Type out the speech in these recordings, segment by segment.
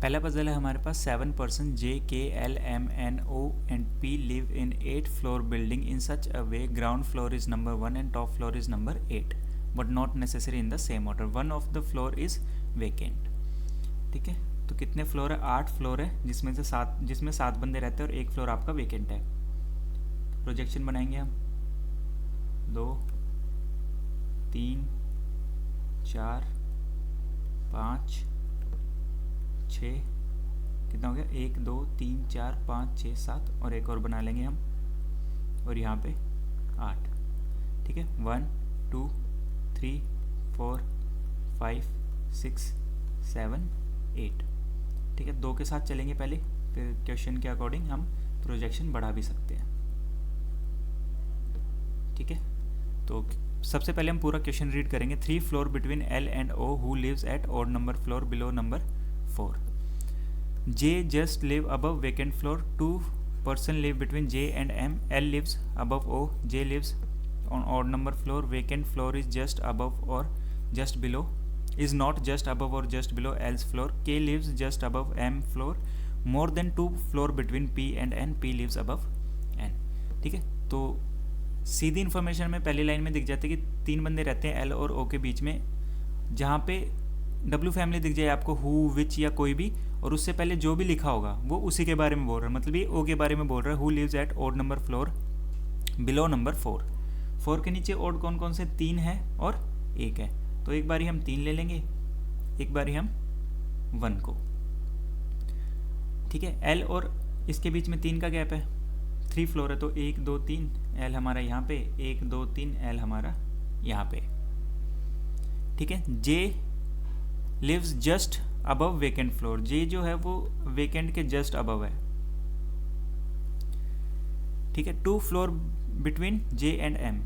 पहला पजल है हमारे पास 7 person J, K, L, M, N, O and P live in 8 floor building in such a way ground floor is number 1 and top floor is number 8 but not necessary in the same order. One of the floor is vacant. ठीक है, तो कितने floor है? 8 floor है, जिसमें 7 बंदे रहते हैं और एक फ्लोर आपका वेकेंट है. प्रोजेक्शन बनाएंगे हम 2 3 4 5 6, कितना हो गया? 1 2 3 4 5 6 7 और एक और बना लेंगे हम, और यहाँ पे 8. ठीक है, 1 2 3 4 5 6 7 8. ठीक है, 2 के साथ चलेंगे पहले, फिर क्वेश्चन के अकॉर्डिंग हम प्रोजेक्शन बढ़ा भी सकते हैं. ठीक है, तो सबसे पहले हम पूरा क्वेश्चन रीड करेंगे. 3 floor between L and O who lives at odd number floor below number 4. J just live above vacant floor. 2 person live between J and M. L lives above O. J lives on odd number floor. Vacant floor is just above or just below. Is not just above or just below L's floor. K lives just above M floor. More than 2 floor between P and N. P lives above N. ठीक है, तो सीधी information में पहली line में दिख जाती है कि 3 बंदे रहते हैं L और O के बीच में. जहाँ पे W फैमिली दिख जाए आपको, हु, विच या कोई भी, और उससे पहले जो भी लिखा होगा वो उसी के बारे में बोल रहा है. मतलब ये O के बारे में बोल रहा है. Who lives at odd number floor below number 4. 4 के नीचे ओड कौन कौन से? 3 है और 1 है, तो एक बारी हम 3 ले लेंगे, एक बारी हम 1 को. ठीक है, L और इसके बीच में 3 का गैप है. 3 फ्लोर है तो 1 2 3 L हमारा यहाँ पे, 1 2 3 L हमारा यहाँ पे. ठीक है, J lives just above vacant floor. J जो है वो वेकेंट के जस्ट अबव है. ठीक है, 2 floor between J and M.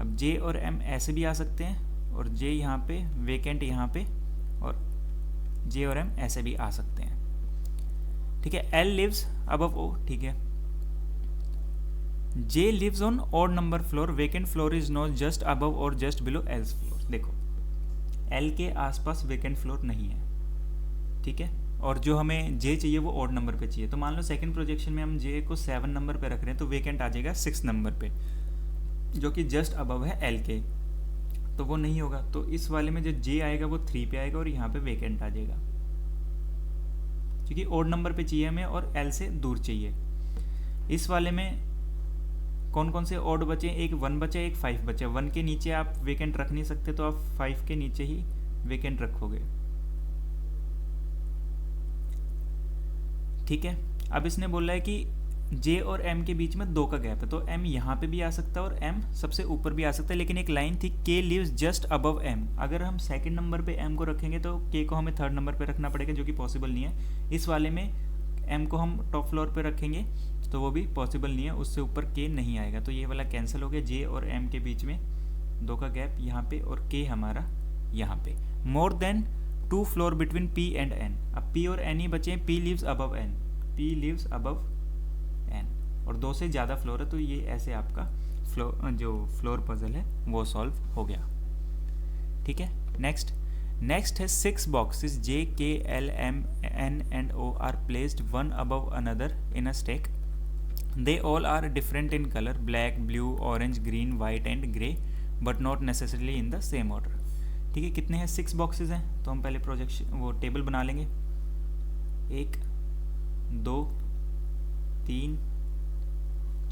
अब J और M ऐसे भी आ सकते हैं, और J यहाँ पे, वेकेंट यहाँ पे, और J और M ऐसे भी आ सकते हैं. ठीक है, L लिव्स अबव O. ठीक है, J lives on odd number floor. Vacant floor is not just above और जस्ट बिलो L's फ्लोर. देखो, L के आसपास वेकेंट फ्लोर नहीं है. ठीक है, और जो हमें J चाहिए वो ऑड नंबर पे चाहिए. तो मान लो सेकंड प्रोजेक्शन में हम J को 7 नंबर पे रख रहे हैं, तो वेकेंट आ जाएगा 6 नंबर पे, जो कि जस्ट अबव है L के, तो वो नहीं होगा. तो इस वाले में जो J आएगा वो 3 पे आएगा और यहाँ पे वेकेंट आ जाएगा, क्योंकि ऑड नंबर पे चाहिए हमें और L से दूर चाहिए. इस वाले में कौन कौन से ऑड बचे? एक 1 बचे, एक 5 बचे. 1 के नीचे आप वेकेंट रख नहीं सकते, तो आप 5 के नीचे ही वेकेंट रखोगे. ठीक है, अब इसने बोला है कि J और M के बीच में 2 का गैप है, तो M यहाँ पे भी आ सकता है और M सबसे ऊपर भी आ सकता है. लेकिन एक लाइन थी, K lives just above M. अगर हम सेकंड नंबर पे M को रखेंगे तो K को हमें थर्ड नंबर पे रखना पड़ेगा, जो कि पॉसिबल नहीं है. इस वाले में M को हम टॉप फ्लोर पे रखेंगे तो वो भी पॉसिबल नहीं है, उससे ऊपर K नहीं आएगा. तो ये वाला कैंसिल हो गया. J और M के बीच में 2 का गैप यहाँ पे, और K हमारा यहाँ पे. More than 2 floor between P and N. अब P और N ही बचे. P lives above N. P lives above N, और 2 से ज़्यादा फ्लोर है, तो ये ऐसे आपका जो फ्लोर पजल है वो सॉल्व हो गया. ठीक है, नेक्स्ट है 6 boxes J, K, L, M, N and O are placed one above another in a stack. They all are different in color, black, blue, orange, green, white and grey, but not necessarily in the same order. ठीक है, कितने हैं? 6 boxes हैं, तो हम पहले projection वो table बना लेंगे. 1 2 3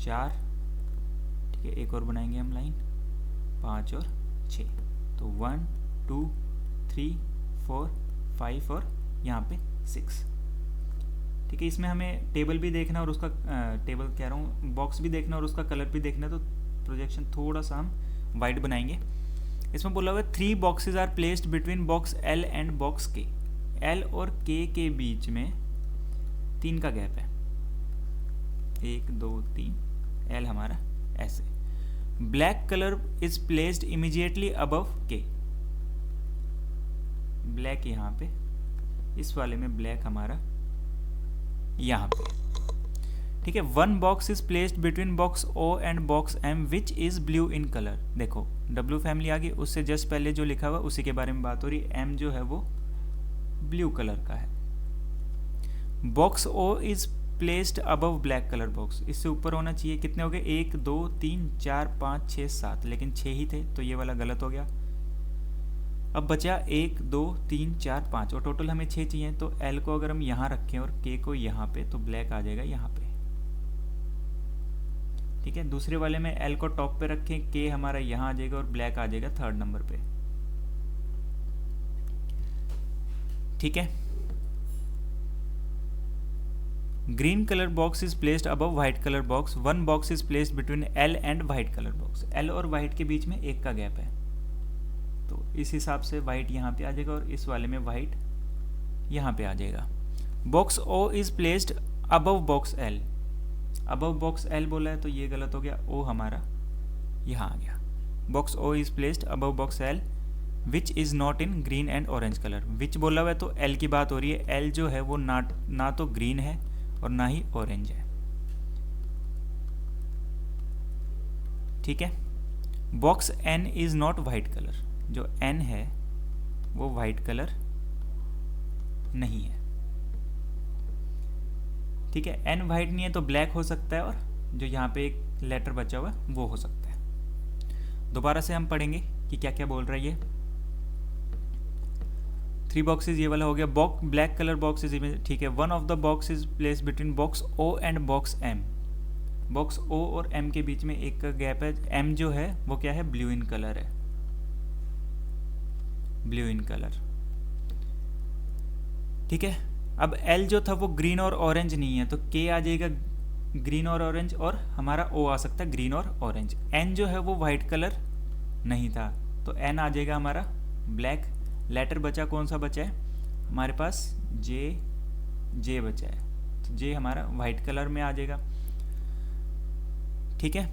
4. ठीक है, एक और बनाएंगे हम लाइन, 5 और 6. तो 1 2 3 4 5 और यहाँ पे 6. ठीक है, इसमें हमें टेबल भी देखना और उसका टेबल कह रहा हूँ, बॉक्स भी देखना और उसका कलर भी देखना. तो प्रोजेक्शन थोड़ा सा हम वाइड बनाएंगे. इसमें बोला हुआ है 3 boxes are placed between box L and box K. L और K के बीच में 3 का गैप है. 1 2 3. L हमारा ऐसे. Black colour is placed immediately above K. Black यहाँ पे, इस वाले में ब्लैक हमारा यहाँ पे. ठीक है, 1 box is placed between box O and box M which is blue in colour. देखो, W फैमिली आ गई, उससे जस्ट पहले जो लिखा हुआ उसी के बारे में बात हो रही है. M जो है वो ब्लू कलर का है। Box O is placed above black colour box, इससे ऊपर होना चाहिए। कितने हो गए? 1 2 3 4 5 6 7, लेकिन 6 ही थे तो ये वाला गलत हो गया। अब बचा 1 2 3 4 5 और टोटल हमें 6 चाहिए। तो एल को अगर हम यहाँ रखें और के को यहाँ पे, तो ब्लैक आ जाएगा यहाँ पे। ठीक है, दूसरे वाले में एल को टॉप पे रखें, के हमारा यहाँ आ जाएगा और ब्लैक आ जाएगा थर्ड नंबर पे। ठीक है, green colour box is placed above white colour box, one box is placed between L and white colour box. L और व्हाइट के बीच में 1 का गैप है, तो इस हिसाब से व्हाइट यहाँ पे आ जाएगा और इस वाले में व्हाइट यहाँ पे आ जाएगा। Box O is placed above box L, above box L बोला है तो ये गलत हो गया, ओ हमारा यहाँ आ गया। Box O is placed above box L which is not in green and orange colour. Which बोला हुआ है तो एल की बात हो रही है। एल जो है वो ना तो ग्रीन है और ना ही ऑरेंज है। ठीक है, box N is not white colour, जो एन है वो वाइट कलर नहीं है। ठीक है, एन वाइट नहीं है तो ब्लैक हो सकता है, और जो यहाँ पे एक लेटर बचा हुआ है वो हो सकता है। दोबारा से हम पढ़ेंगे कि क्या क्या बोल रहा है ये। 3 बॉक्सेस ये वाला हो गया। Black colour box is image, ठीक है। One of the box is place between box O and box M, box O और एम के बीच में 1 का गैप है। एम जो है वो क्या है? ब्लू इन कलर है, ब्लू इन कलर। ठीक है, अब एल जो था वो ग्रीन और ऑरेंज नहीं है, तो के आ जाएगा ग्रीन और ऑरेंज, और हमारा ओ आ सकता है ग्रीन और ऑरेंज। एन जो है वो वाइट कलर नहीं था, तो एन आ जाएगा हमारा ब्लैक। लेटर बचा, कौन सा बचा है हमारे पास? जे बचा है, तो जे हमारा वाइट कलर में आ जाएगा। ठीक है,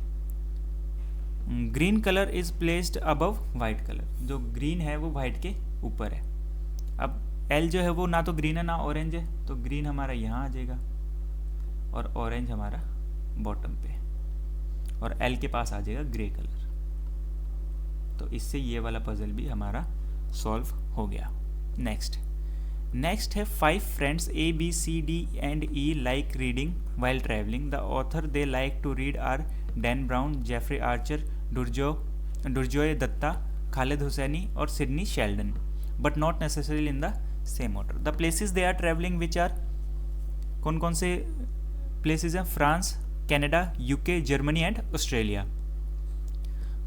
green colour is placed above white colour, जो ग्रीन है वो वाइट के ऊपर है। अब एल जो है वो ना तो ग्रीन है ना ऑरेंज है, तो ग्रीन हमारा यहाँ आ जाएगा और ऑरेंज हमारा बॉटम पे, और एल के पास आ जाएगा ग्रे कलर। तो इससे ये वाला पजल भी हमारा सॉल्व हो गया। नेक्स्ट है 5 friends A B C D and E like reading while traveling. The author they like to read are Dan Brown, Jeffrey Archer, Durjoy Datta, Khaled Hosseini और Sidney Sheldon, but not necessarily in the same order. The places they are traveling which are, कौन कौन से places हैं? France, Canada, UK, Germany and Australia.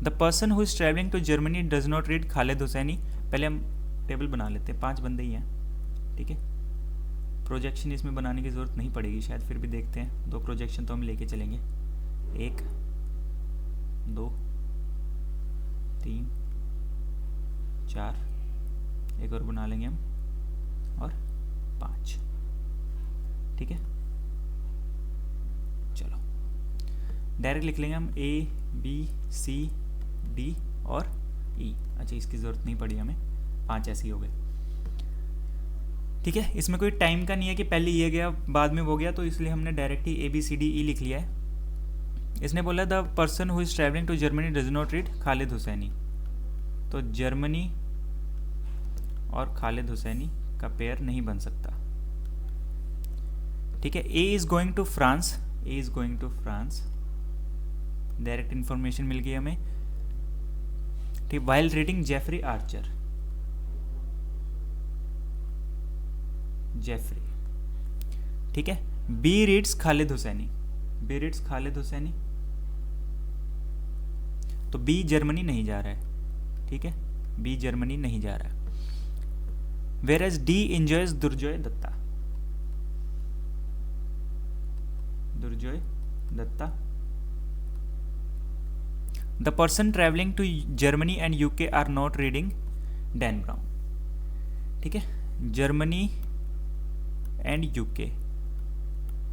The person who is travelling to Germany does not read Khaled Hosseini. पहले हम table बना लेते हैं, 5 बंदे ही हैं। ठीक है, प्रोजेक्शन इसमें बनाने की ज़रूरत नहीं पड़ेगी शायद, फिर भी देखते हैं। 2 प्रोजेक्शन तो हम लेके चलेंगे, 1 2 3 4, एक और बना लेंगे हम, और 5। ठीक है, चलो डायरेक्ट लिख लेंगे हम A B C D और E। अच्छा, इसकी ज़रूरत नहीं पड़ी हमें, 5 ऐसे ही हो गए। ठीक है, इसमें कोई टाइम का नहीं है कि पहले ये गया बाद में वो गया, तो इसलिए हमने direct he A B C D E लिख लिया है। इसने बोला the person who is travelling to Germany does not read Khaled Husaini, तो जर्मनी और खालिद हुसैनी का पेयर नहीं बन सकता। ठीक है, A is going to France, A is going to France, direct information मिल गई हमें। ठीक, while reading Jeffrey Archer, Jeffrey. ठीक है, B reads Khaled Hosseini, B reads Khaled Husaini, तो बी जर्मनी नहीं जा रहा है। ठीक है, बी जर्मनी नहीं जा रहा है। Whereas D enjoys Durjoy Datta, Durjoy Datta. The person travelling to Germany and UK are not reading Dan Brown. ठीक है, Germany and UK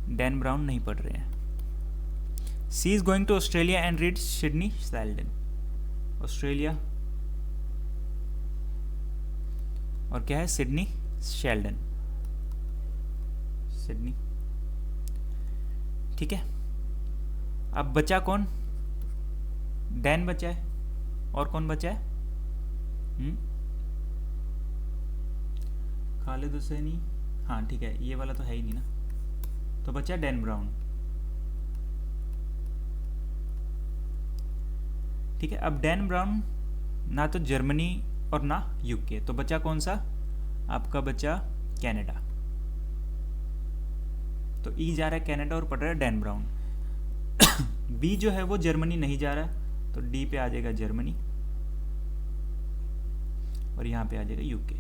Dan Brown नहीं पढ़ रहे हैं। C is going to Australia and read Sidney Sheldon, Australia और क्या है? Sidney Sheldon, Sidney. ठीक है, अब बचा कौन? डैन बचा है, और कौन बचा है? खालिद हुसैनी, हाँ ठीक है, ये वाला तो है ही नहीं ना, तो बचा डैन ब्राउन। ठीक है, अब डैन ब्राउन ना तो जर्मनी और ना यूके, तो बचा कौन सा, आपका बचा कनाडा। तो ई जा रहा है कनाडा और पड़ रहा है डैन ब्राउन। बी जो है वो जर्मनी नहीं जा रहा, तो डी पे आ जाएगा जर्मनी और यहाँ पे आ जाएगा यूके।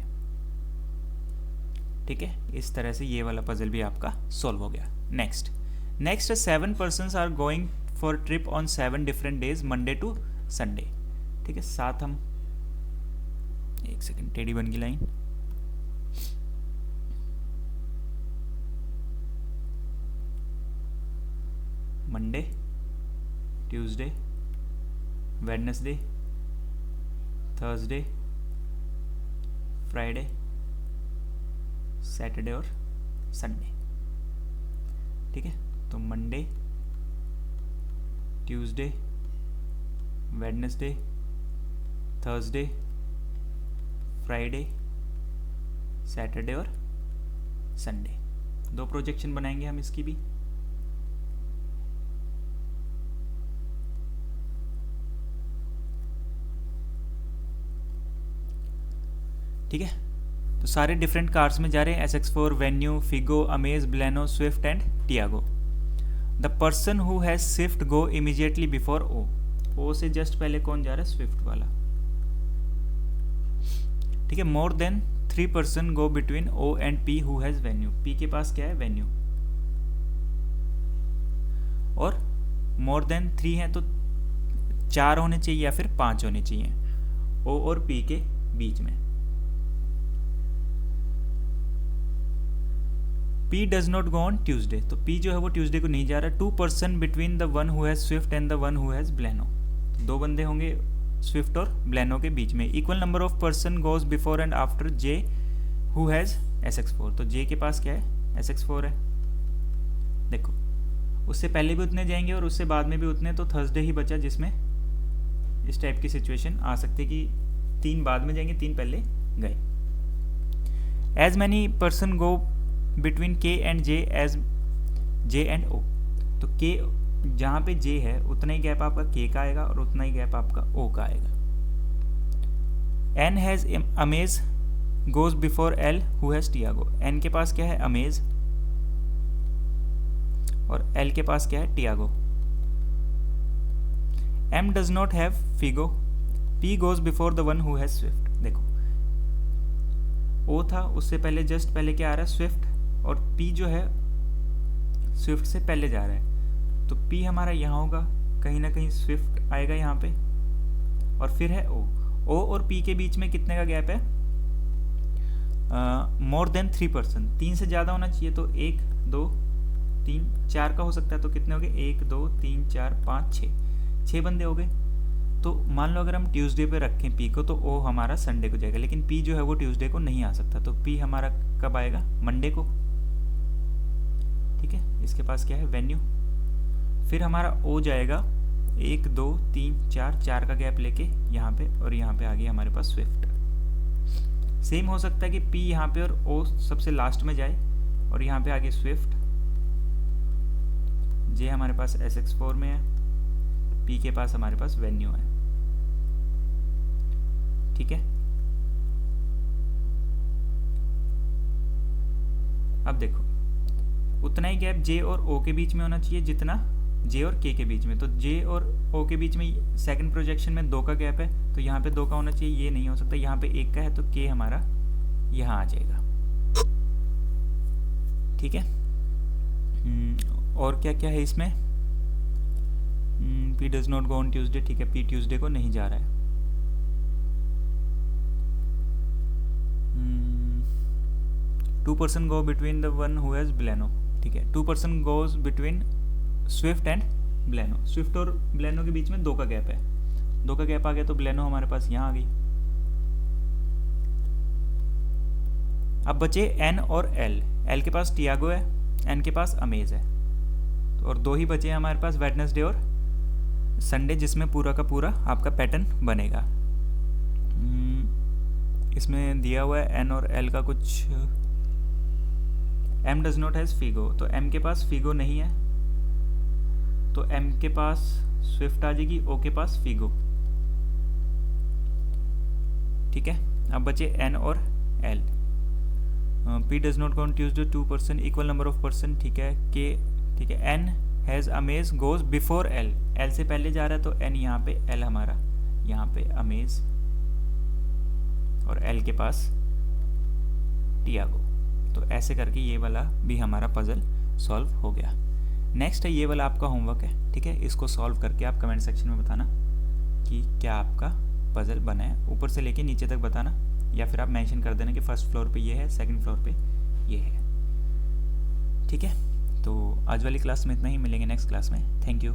ठीक है, इस तरह से ये वाला पजल भी आपका सॉल्व हो गया। Next 7 persons are going for trip on 7 different days Monday to Sunday. ठीक है, साथ हम, एक सेकंड, टेढ़ी बन गई लाइन। Monday, Tuesday, Wednesday, Thursday, Friday, Saturday और संडे। ठीक है, तो Monday, Tuesday, Wednesday, Thursday, Friday, Saturday और संडे। 2 प्रोजेक्शन बनाएंगे हम इसकी भी। ठीक है, तो सारे डिफरेंट कार्स में जा रहे हैं, SX4, Venue, Figo, Amaze, Baleno, Swift and Tiago. The person who has Swift go immediately before O से जस्ट पहले कौन जा रहा है, स्विफ्ट वाला। ठीक है, more than 3 person go between O and P who has Venue. P के पास क्या है, वेन्यू, और मोर देन 3 है तो 4 होने चाहिए या फिर 5 होने चाहिए ओ और पी के बीच में। P does not go on Tuesday, तो P जो है वो ट्यूसडे को नहीं जा रहा। 2 person between the one who has Swift and the one who has Baleno, 2 बंदे होंगे स्विफ्ट और ब्लेनो के बीच में। Equal number of person goes before and after J who has SX4, तो J के पास क्या है, SX4 है। देखो, उससे पहले भी उतने जाएंगे और उससे बाद में भी उतने, तो थर्सडे ही बचा जिसमें इस टाइप की सिचुएशन आ सकती है कि 3 बाद में जाएंगे, 3 पहले गए। As many person go between K and J as J and O, तो के जहाँ पे जे है उतना ही गैप आपका के का आएगा और उतना ही गैप आपका ओ का आएगा। N has Amaze goes before L who has Tiago, N के पास क्या है, अमेज, और एल के पास क्या है, Tiago. M does not have Figo, P goes before the one who has Swift. देखो, ओ था, उससे पहले जस्ट पहले क्या आ रहा है, स्विफ्ट, और P जो है स्विफ्ट से पहले जा रहा है, तो P हमारा यहाँ होगा, कहीं ना कहीं स्विफ्ट आएगा यहाँ पे, और फिर है O और P के बीच में कितने का गैप है, मोर देन 3 पर्सन, 3 से ज़्यादा होना चाहिए, तो 1 2 3 4 का हो सकता है, तो कितने हो गए, 1 2 3 4 5 6 बंदे हो गए। तो मान लो अगर हम ट्यूसडे पे रखें P को, तो O हमारा संडे को जाएगा, लेकिन P जो है वो ट्यूसडे को नहीं आ सकता, तो P हमारा कब आएगा, मंडे को। ठीक है, इसके पास क्या है, वेन्यू। फिर हमारा O जाएगा 1 2 3 4 का गैप लेके यहाँ पे, और यहाँ पे आ गया हमारे पास स्विफ्ट। सेम हो सकता है कि P यहाँ पे और O सबसे लास्ट में जाए, और यहाँ पे आगे स्विफ्ट, J हमारे पास SX4 में है, P के पास हमारे पास वेन्यू है। ठीक है, अब देखो, उतना ही गैप J और O के बीच में होना चाहिए जितना J और K के बीच में, तो J और O के बीच में सेकंड प्रोजेक्शन में 2 का गैप है, तो यहाँ पे 2 का होना चाहिए, ये नहीं हो सकता, यहाँ पे 1 का है, तो K हमारा यहाँ आ जाएगा। ठीक है, और क्या क्या है इसमें, P does not go on Tuesday. ठीक है, P ट्यूसडे को नहीं जा रहा है। 2 person go between the one who has Baleno. ठीक है, 2 person goes between Swift and Baleno, Swift और ब्लेनो के बीच में 2 का गैप है, 2 का गैप आ गया, तो ब्लेनो हमारे पास यहाँ आ गई। अब बचे एन और एल, एल के पास टियागो है, एन के पास अमेज है, तो और 2 ही बचे हैं हमारे पास, वेडनेसडे और संडे, जिसमें पूरा का पूरा आपका पैटर्न बनेगा। इसमें दिया हुआ है एन और एल का कुछ, M does not has Figo, तो एम के पास फिगो नहीं है, तो एम के पास स्विफ्ट आ जाएगी, ओ के पास फिगो। ठीक है, अब बचे एन और L. P does not continues the 2 person, equal number of person. ठीक है, के, ठीक है, N has Amaze goes before L, L से पहले जा रहा है तो एन यहाँ पे, एल हमारा यहाँ पे अमेज, और एल के पास टियागो। तो ऐसे करके ये वाला भी हमारा पजल सॉल्व हो गया। नेक्स्ट है ये वाला आपका होमवर्क है। ठीक है, इसको सॉल्व करके आप कमेंट सेक्शन में बताना कि क्या आपका पजल बना है, ऊपर से लेके नीचे तक बताना, या फिर आप मेंशन कर देना कि फर्स्ट फ्लोर पे ये है, सेकंड फ्लोर पे ये है। ठीक है, तो आज वाली क्लास में इतना ही, मिलेंगे नेक्स्ट क्लास में। Thank you.